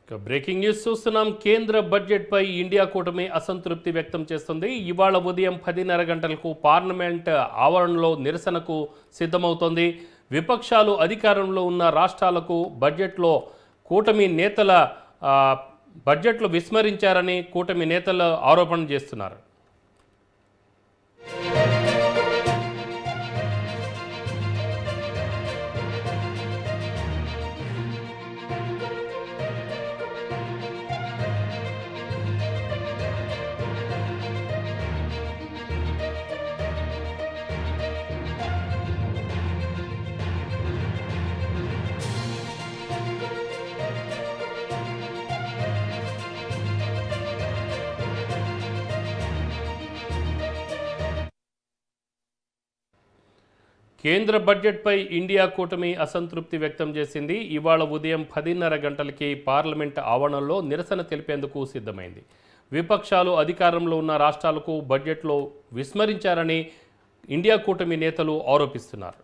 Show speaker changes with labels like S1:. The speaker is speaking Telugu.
S1: బ్రేకింగ్ న్యూస్ చూస్తున్నాం. కేంద్ర బడ్జెట్పై ఇండియా కూటమి అసంతృప్తి వ్యక్తం చేస్తుంది. ఇవాళ ఉదయం 10:30 గంటలకు పార్లమెంట్ ఆవరణలో నిరసనకు సిద్ధమవుతోంది. విపక్షాలు అధికారంలో ఉన్న రాష్ట్రాలకు బడ్జెట్లో విస్మరించారని కూటమి నేతలు ఆరోపణ చేస్తున్నారు. కేంద్ర బడ్జెట్పై ఇండియా కూటమి అసంతృప్తి వ్యక్తం చేసింది. ఇవాళ ఉదయం 10:30 గంటలకి పార్లమెంట్ ఆవరణలో నిరసన తెలిపేందుకు సిద్ధమైంది. విపక్షాలు అధికారంలో ఉన్న రాష్ట్రాలకు బడ్జెట్లో విస్మరించారని ఇండియా కూటమి నేతలు ఆరోపిస్తున్నారు.